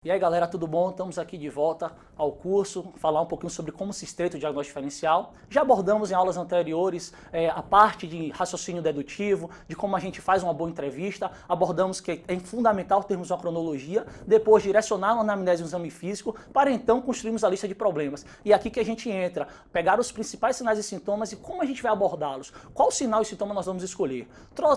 E aí galera, tudo bom? Estamos aqui de volta ao curso, falar um pouquinho sobre como se estreita o diagnóstico diferencial. Já abordamos em aulas anteriores a parte de raciocínio dedutivo, de como a gente faz uma boa entrevista, abordamos que é fundamental termos uma cronologia, depois direcionar uma anamnese e um exame físico, para então construirmos a lista de problemas. E é aqui que a gente entra, pegar os principais sinais e sintomas e como a gente vai abordá-los, qual sinal e sintoma nós vamos escolher.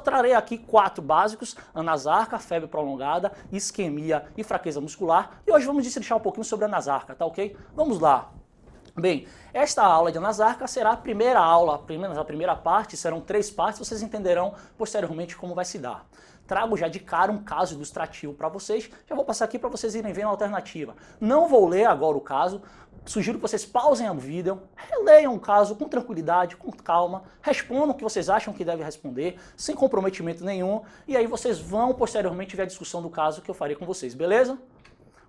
Trarei aqui 4 básicos: anasarca, febre prolongada, isquemia e fraqueza muscular. E hoje vamos destrinchar um pouquinho sobre a anasarca, tá ok? Vamos lá. Bem, esta aula de anasarca será a primeira aula, a primeira parte, serão 3 partes, vocês entenderão posteriormente como vai se dar. Trago já de cara um caso ilustrativo para vocês, já vou passar aqui para vocês irem vendo a alternativa. Não vou ler agora o caso, sugiro que vocês pausem o vídeo, releiam o caso com tranquilidade, com calma, respondam o que vocês acham que deve responder, sem comprometimento nenhum, e aí vocês vão posteriormente ver a discussão do caso que eu farei com vocês, beleza?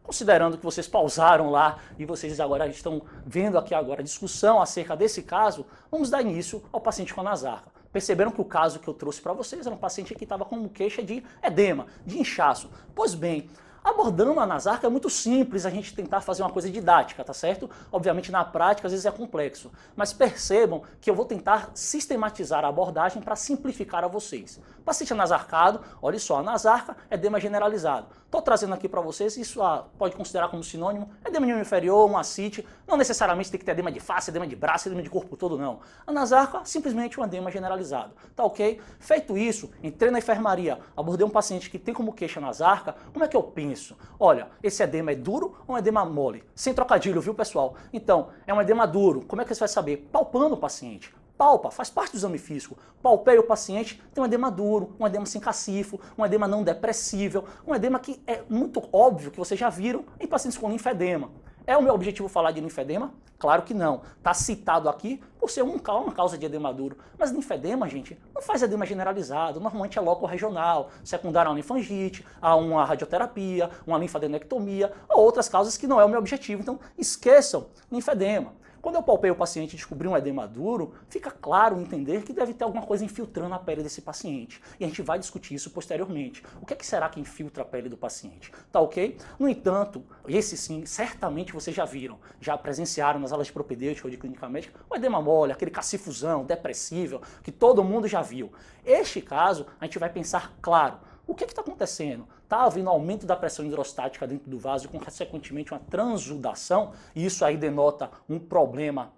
Considerando que vocês pausaram lá e vocês agora estão vendo aqui agora a discussão acerca desse caso, vamos dar início ao paciente com anasarca. Perceberam que o caso que eu trouxe para vocês era um paciente que estava com queixa de edema, de inchaço. Pois bem, abordando a anasarca é muito simples a gente tentar fazer uma coisa didática, tá certo? Obviamente na prática às vezes é complexo, mas percebam que eu vou tentar sistematizar a abordagem para simplificar a vocês. Paciente anasarcado, olha só, anasarca, edema generalizado. Estou trazendo aqui para vocês, isso pode considerar como sinônimo, edema de membro inferior, uma ascite, não necessariamente tem que ter edema de face, edema de braço, edema de corpo todo, não. Anasarca, simplesmente um edema generalizado, tá ok? Feito isso, entrei na enfermaria, abordei um paciente que tem como queixa anasarca, como é que eu penso? Olha, esse edema é duro ou um edema mole? Sem trocadilho, viu pessoal? Então, é um edema duro, como é que você vai saber? Palpando o paciente. Palpa, faz parte do exame físico. Palpei o paciente, tem um edema duro, um edema sem cacifo, um edema não depressível, um edema que é muito óbvio que vocês já viram em pacientes com linfedema. É o meu objetivo falar de linfedema? Claro que não. Está citado aqui por ser uma causa de edema duro. Mas linfedema, gente, não faz edema generalizado. Normalmente é loco-regional, secundário a uma linfangite, a uma radioterapia, uma linfadenectomia, ou outras causas que não é o meu objetivo. Então, esqueçam linfedema. Quando eu palpei o paciente e descobri um edema duro, fica claro entender que deve ter alguma coisa infiltrando a pele desse paciente. E a gente vai discutir isso posteriormente. O que será que infiltra a pele do paciente? Tá ok? No entanto, esse sim, certamente vocês já viram, já presenciaram nas aulas de propedêutica ou de clínica médica, o edema mole, aquele cacifuzão, depressível, que todo mundo já viu. Este caso, a gente vai pensar, claro, o que está acontecendo? Está havendo aumento da pressão hidrostática dentro do vaso e, consequentemente, uma transudação, e isso aí denota um problema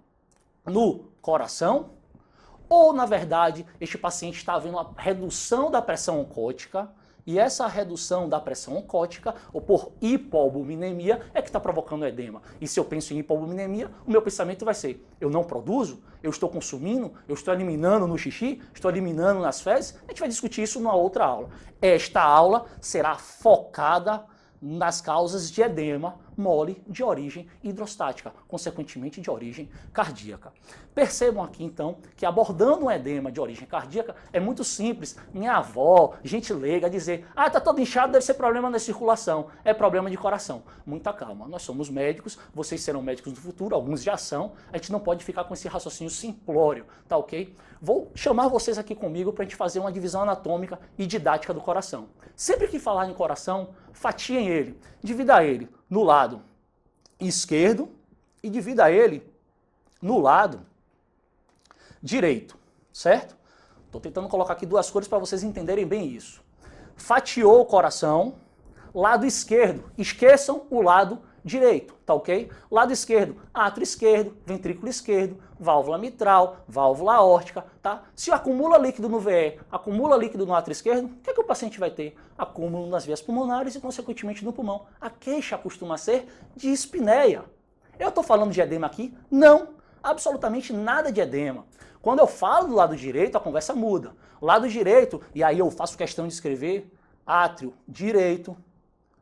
no coração? Ou, na verdade, este paciente está havendo uma redução da pressão oncótica, e essa redução da pressão oncótica, ou por hipoalbuminemia, é que está provocando edema. E se eu penso em hipoalbuminemia, o meu pensamento vai ser: eu não produzo? Eu estou consumindo? Eu estou eliminando no xixi? Estou eliminando nas fezes? A gente vai discutir isso numa outra aula. Esta aula será focada nas causas de edema mole de origem hidrostática, consequentemente de origem cardíaca. Percebam aqui então que abordando um edema de origem cardíaca é muito simples. Minha avó, gente leiga, dizer: ah, tá todo inchado, deve ser problema na circulação, é problema de coração. Muita calma, nós somos médicos, vocês serão médicos no futuro, alguns já são, a gente não pode ficar com esse raciocínio simplório, tá ok? Vou chamar vocês aqui comigo para a gente fazer uma divisão anatômica e didática do coração. Sempre que falar em coração, fatiem ele, divida ele no lado esquerdo e divida ele no lado direito, certo? Estou tentando colocar aqui 2 cores para vocês entenderem bem isso. Fatiou o coração, lado esquerdo, esqueçam o lado direito, tá ok? Lado esquerdo, átrio esquerdo, ventrículo esquerdo, válvula mitral, válvula aórtica, tá? Se acumula líquido no VE, acumula líquido no átrio esquerdo, o que é que o paciente vai ter? Acúmulo nas vias pulmonares e, consequentemente, no pulmão. A queixa costuma ser de espineia. Eu estou falando de edema aqui? Não, absolutamente nada de edema. Quando eu falo do lado direito, a conversa muda. Lado direito, e aí eu faço questão de escrever átrio direito,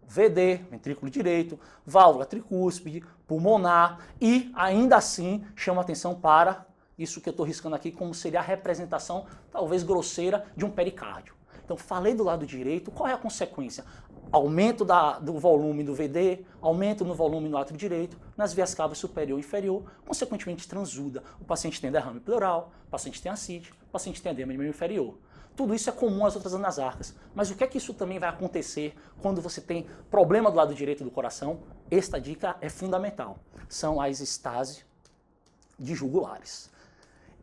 VD, ventrículo direito, válvula tricúspide, pulmonar, e ainda assim chama atenção para isso que eu estou riscando aqui, como seria a representação, talvez grosseira, de um pericárdio. Então, falei do lado direito, qual é a consequência? Aumento do volume do VD, aumento no volume no átrio direito, nas vias cavas superior e inferior, consequentemente transuda. O paciente tem derrame pleural, o paciente tem ascite, o paciente tem edema de membro inferior. Tudo isso é comum às outras anasarcas. Mas o que é que isso também vai acontecer quando você tem problema do lado direito do coração? Esta dica é fundamental. São as estases de jugulares.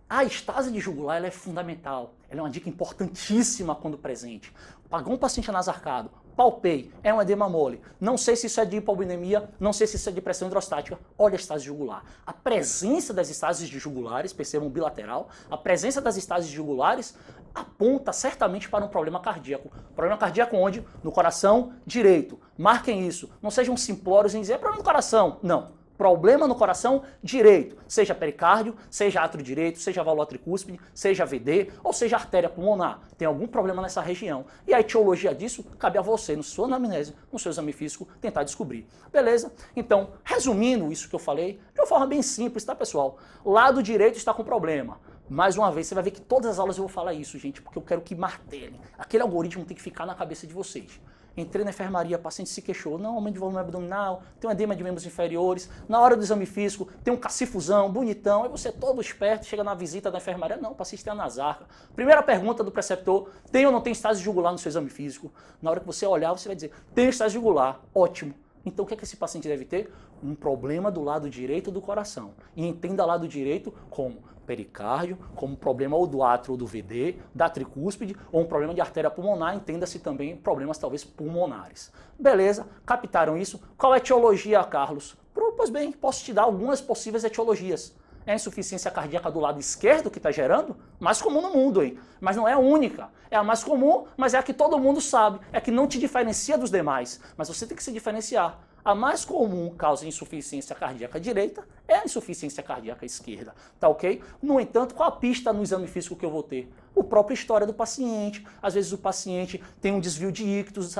A estase de jugular ela é fundamental. Ela é uma dica importantíssima quando presente. Pagou um paciente anasarcado, palpei, é um edema mole. Não sei se isso é de hipovolemia, não sei se isso é de pressão hidrostática. Olha a estase jugular. A presença das estases de jugulares, percebam bilateral, a presença das estases jugulares aponta certamente para um problema cardíaco. Problema cardíaco onde? No coração direito. Marquem isso. Não sejam simplórios em dizer é problema do coração. Não. Problema no coração direito, seja pericárdio, seja átrio direito, seja válvula tricúspide, seja VD ou seja artéria pulmonar. Tem algum problema nessa região. E a etiologia disso cabe a você, no sua anamnese, no seu exame físico, tentar descobrir. Beleza? Então, resumindo isso que eu falei, de uma forma bem simples, tá, pessoal? Lado direito está com problema. Mais uma vez, você vai ver que todas as aulas eu vou falar isso, gente, porque eu quero que martelem. Aquele algoritmo tem que ficar na cabeça de vocês. Entrei na enfermaria, paciente se queixou, não, aumento de volume abdominal, tem um edema de membros inferiores, na hora do exame físico tem um cacifuzão, bonitão, aí você todo esperto, chega na visita da enfermaria, não, o paciente tem anasarca. Primeira pergunta do preceptor, tem ou não tem estase jugular no seu exame físico? Na hora que você olhar, você vai dizer, tem estase jugular, ótimo. Então o que é que esse paciente deve ter? Um problema do lado direito do coração. E entenda lado direito como pericárdio, como problema ou do átrio ou do VD, da tricúspide, ou um problema de artéria pulmonar, entenda-se também problemas talvez pulmonares. Beleza, captaram isso? Qual é a etiologia, Carlos? Pois bem, posso te dar algumas possíveis etiologias. É a insuficiência cardíaca do lado esquerdo que está gerando? Mais comum no mundo, hein? Mas não é a única. É a mais comum, mas é a que todo mundo sabe. É a que não te diferencia dos demais. Mas você tem que se diferenciar. A mais comum causa de insuficiência cardíaca direita é a insuficiência cardíaca esquerda, tá ok? No entanto, qual a pista no exame físico que eu vou ter? A própria história do paciente. Às vezes o paciente tem um desvio de ictus,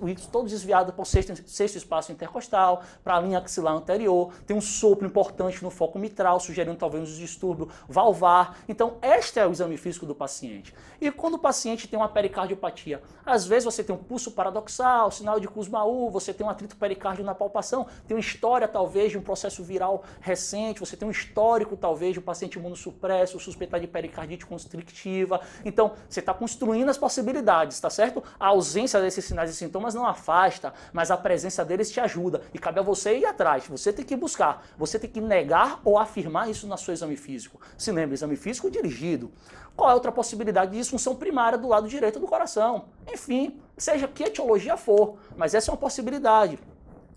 o ictus todo desviado para o sexto espaço intercostal, para a linha axilar anterior, tem um sopro importante no foco mitral, sugerindo talvez um distúrbio valvar. Então, este é o exame físico do paciente. E quando o paciente tem uma pericardiopatia, às vezes você tem um pulso paradoxal, sinal de Kussmaul, você tem um atrito pericárdio na palpação, tem uma história talvez de um processo viral recente, você tem um histórico talvez de um paciente imunossupresso, suspeitado de pericardite constrictiva. Então, você está construindo as possibilidades, tá certo? A ausência desses sinais e sintomas não afasta, mas a presença deles te ajuda. E cabe a você ir atrás, você tem que buscar, você tem que negar ou afirmar isso no seu exame físico. Se lembra, exame físico dirigido. Qual é outra possibilidade de disfunção primária do lado direito do coração? Enfim, seja que etiologia for, mas essa é uma possibilidade.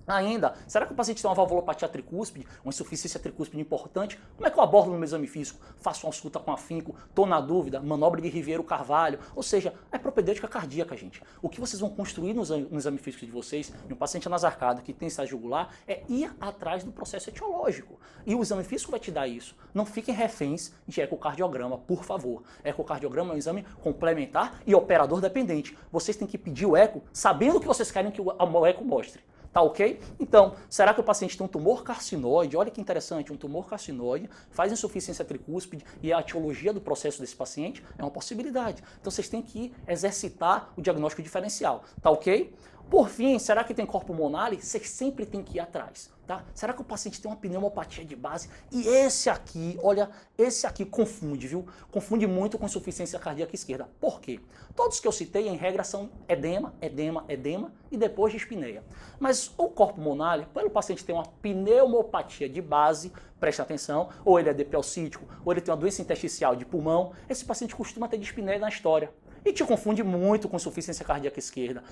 Ainda, será que o paciente tem uma valvulopatia tricúspide, uma insuficiência tricúspide importante? Como é que eu abordo no meu exame físico? Faço uma ausculta com afinco, estou na dúvida, manobra de Ribeiro-Carvalho, ou seja, é propedêutica cardíaca, gente. O que vocês vão construir no exame físico de vocês, em um paciente anasarcado que tem estase jugular, é ir atrás do processo etiológico. E o exame físico vai te dar isso. Não fiquem reféns de ecocardiograma, por favor. Ecocardiograma é um exame complementar e operador dependente. Vocês têm que pedir o eco sabendo o que vocês querem que o eco mostre. Tá ok? Então, será que o paciente tem um tumor carcinoide? Olha que interessante, um tumor carcinoide faz insuficiência tricúspide e a etiologia do processo desse paciente é uma possibilidade. Então, vocês têm que exercitar o diagnóstico diferencial. Tá ok? Por fim, será que tem corpo pulmonar? Vocês sempre tem que ir atrás, tá? Será que o paciente tem uma pneumopatia de base? E esse aqui, olha, esse aqui confunde, viu? Confunde muito com insuficiência cardíaca esquerda. Por quê? Todos que eu citei, em regra, são edema, edema, edema e depois dispneia. Mas o corpo pulmonar, quando o paciente tem uma pneumopatia de base, preste atenção, ou ele é depiocítico, ou ele tem uma doença intersticial de pulmão, esse paciente costuma ter dispneia na história. E te confunde muito com insuficiência cardíaca esquerda.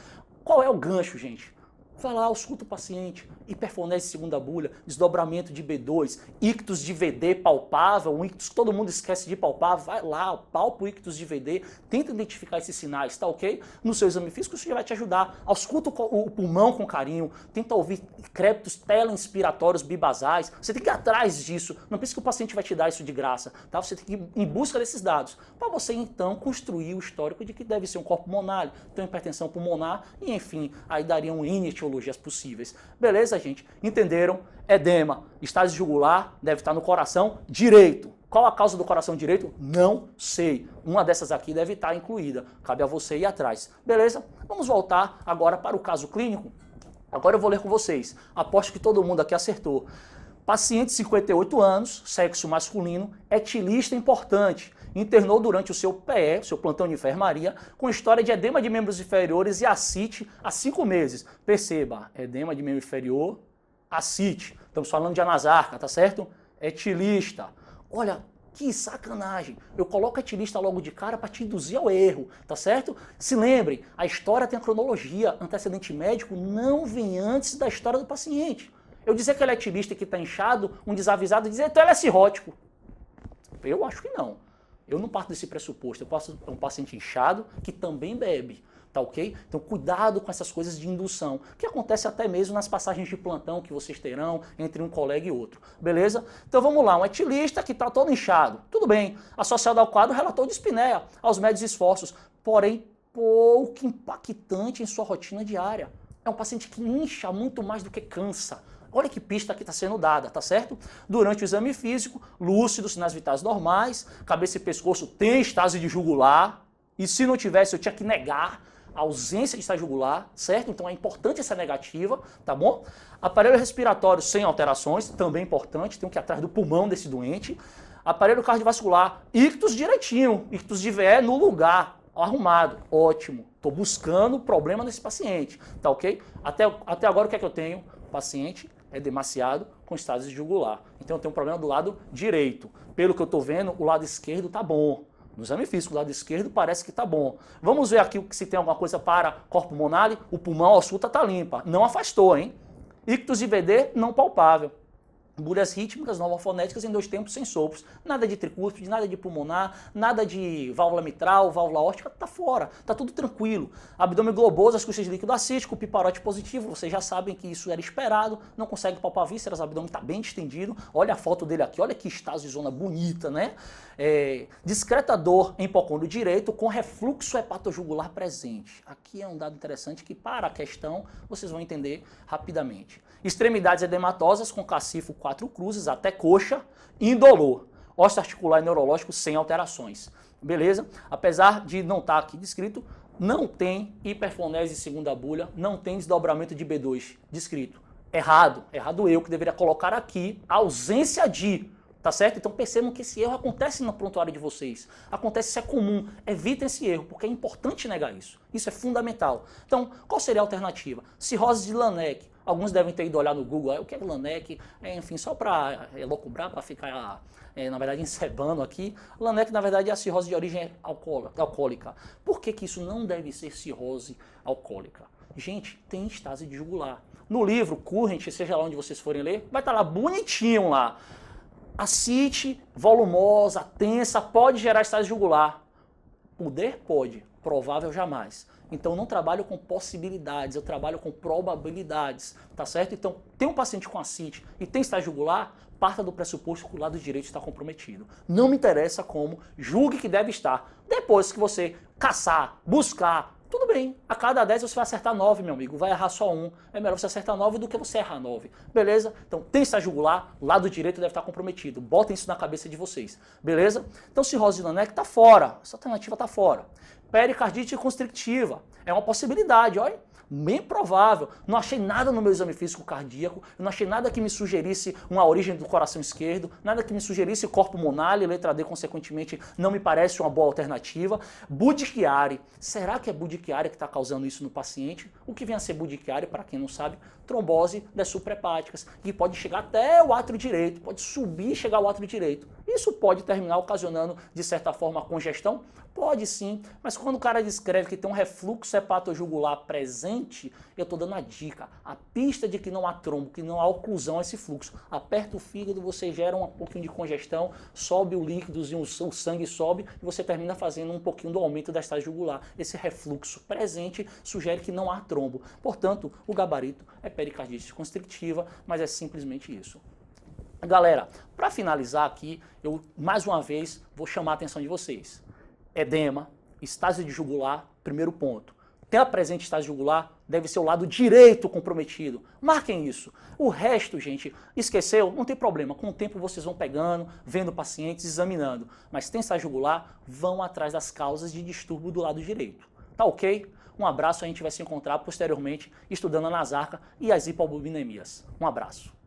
Qual é o gancho, gente? Vai lá, ausculta o paciente, hiperfonese segunda bulha, desdobramento de B2, ictus de VD palpável, um ictus que todo mundo esquece de palpar, vai lá, palpa o ictus de VD, tenta identificar esses sinais, tá ok? No seu exame físico isso já vai te ajudar. Ausculta o pulmão com carinho, tenta ouvir crépitos teleinspiratórios bibasais, você tem que ir atrás disso, não pense que o paciente vai te dar isso de graça, tá? Você tem que ir em busca desses dados, para você então construir o histórico de que deve ser um corpo pulmonar, tem hipertensão pulmonar, e enfim, aí daria um etiologias possíveis. Beleza, gente? Entenderam? Edema, estase jugular, deve estar no coração direito. Qual a causa do coração direito? Não sei. Uma dessas aqui deve estar incluída. Cabe a você ir atrás. Beleza? Vamos voltar agora para o caso clínico. Agora eu vou ler com vocês. Aposto que todo mundo aqui acertou. Paciente de 58 anos, sexo masculino, etilista importante. Internou durante o seu PE, seu plantão de enfermaria, com história de edema de membros inferiores e ascite há 5 meses. Perceba, edema de membro inferior, ascite. Estamos falando de anasarca, tá certo? Etilista. Olha, que sacanagem. Eu coloco etilista logo de cara para te induzir ao erro, tá certo? Se lembrem, a história tem a cronologia. Antecedente médico não vem antes da história do paciente. Eu dizer que ele é etilista e que está inchado, um desavisado dizer, então ele é cirrótico. Eu acho que não. Eu não parto desse pressuposto. Eu posso um paciente inchado que também bebe, tá ok? Então cuidado com essas coisas de indução, que acontece até mesmo nas passagens de plantão que vocês terão entre um colega e outro, beleza? Então vamos lá, um etilista que está todo inchado, tudo bem, associado ao quadro relator de espinéia, aos médios esforços, porém pouco impactante em sua rotina diária. É um paciente que incha muito mais do que cansa. Olha que pista que está sendo dada, tá certo? Durante o exame físico, lúcido, sinais vitais normais, cabeça e pescoço tem estase de jugular, e se não tivesse eu tinha que negar a ausência de estase jugular, certo? Então é importante essa negativa, tá bom? Aparelho respiratório sem alterações, também importante, tem que ir atrás do pulmão desse doente. Aparelho cardiovascular, ictus direitinho, ictus de VE no lugar, arrumado, ótimo. Estou buscando problema nesse paciente, tá ok? Até agora o que é que eu tenho? Paciente é demasiado com estase jugular. Então eu tenho um problema do lado direito. Pelo que eu estou vendo, o lado esquerdo está bom. No exame físico, o lado esquerdo parece que está bom. Vamos ver aqui se tem alguma coisa para corpo pulmonar. O pulmão, a ausculta está limpa. Não afastou, hein? Ictus de VD não palpável. Bolhas rítmicas, novofonéticas em 2 tempos sem sopros. Nada de tricúspide, nada de pulmonar, nada de válvula mitral, válvula aórtica, tá fora, tá tudo tranquilo. Abdômen globoso, as custas de líquido acítico, piparote positivo, vocês já sabem que isso era esperado, não consegue palpar vísceras, o abdômen tá bem distendido. Olha a foto dele aqui, olha que estasizona bonita, né? Discreta dor em hipocôndrio direito com refluxo hepatojugular presente. Aqui é um dado interessante que para a questão vocês vão entender rapidamente. Extremidades edematosas com cacifo 4 cruzes até coxa, indolor. Osteoarticular e neurológico sem alterações. Beleza? Apesar de não estar aqui descrito, não tem hiperfonese de segunda bulha, não tem desdobramento de B2 descrito. Errado eu que deveria colocar aqui a ausência de, tá certo? Então percebam que esse erro acontece no prontuário de vocês. Acontece, isso é comum. Evitem esse erro, porque é importante negar isso. Isso é fundamental. Então, qual seria a alternativa? Cirrose de Laennec. Alguns devem ter ido olhar no Google, o que é Laennec? Enfim, só para elocubrar, para ficar, na verdade, encebando aqui. Laennec, na verdade, é a cirrose de origem alcoólica. Por que isso não deve ser cirrose alcoólica? Gente, tem estase de jugular. No livro Current, seja lá onde vocês forem ler, vai estar lá bonitinho lá. Ascite, volumosa, tensa, pode gerar estase jugular. Poder? Pode. Provável jamais. Então eu não trabalho com possibilidades, eu trabalho com probabilidades, tá certo? Então tem um paciente com ascite e tem estase jugular, parta do pressuposto que o lado direito está comprometido. Não me interessa como, julgue que deve estar. Depois que você caçar, buscar, tudo bem, a cada 10 você vai acertar 9, meu amigo, vai errar só 1. É melhor você acertar 9 do que você errar 9, beleza? Então tem estase jugular, lado direito deve estar comprometido, botem isso na cabeça de vocês, beleza? Então cirrose de Laennec está fora, essa alternativa está fora. Pericardite constrictiva, é uma possibilidade, olha, bem provável. Não achei nada no meu exame físico cardíaco, eu não achei nada que me sugerisse uma origem do coração esquerdo, nada que me sugerisse corpo pulmonar e letra D, consequentemente, não me parece uma boa alternativa. Budd-Chiari, será que é Budd-Chiari que está causando isso no paciente? O que vem a ser Budd-Chiari, para quem não sabe, trombose das suprahepáticas, que pode chegar até o átrio direito, pode subir e chegar ao átrio direito. Isso pode terminar ocasionando, de certa forma, a congestão? Pode sim, mas quando o cara descreve que tem um refluxo hepatojugular presente, eu estou dando a dica, a pista de que não há trombo, que não há oclusão a esse fluxo. Aperta o fígado, você gera um pouquinho de congestão, sobe o líquido, o sangue sobe e você termina fazendo um pouquinho do aumento da estase jugular. Esse refluxo presente sugere que não há trombo. Portanto, o gabarito é pericardite constrictiva, mas é simplesmente isso. Galera, para finalizar aqui, eu mais uma vez vou chamar a atenção de vocês. Edema, estase de jugular, primeiro ponto. Tem a presente estase jugular, deve ser o lado direito comprometido. Marquem isso. O resto, gente, esqueceu? Não tem problema. Com o tempo vocês vão pegando, vendo pacientes, examinando. Mas tem estase jugular, vão atrás das causas de distúrbio do lado direito. Tá ok? Um abraço, a gente vai se encontrar posteriormente estudando a nasarca e as hipoalbuminemias. Um abraço.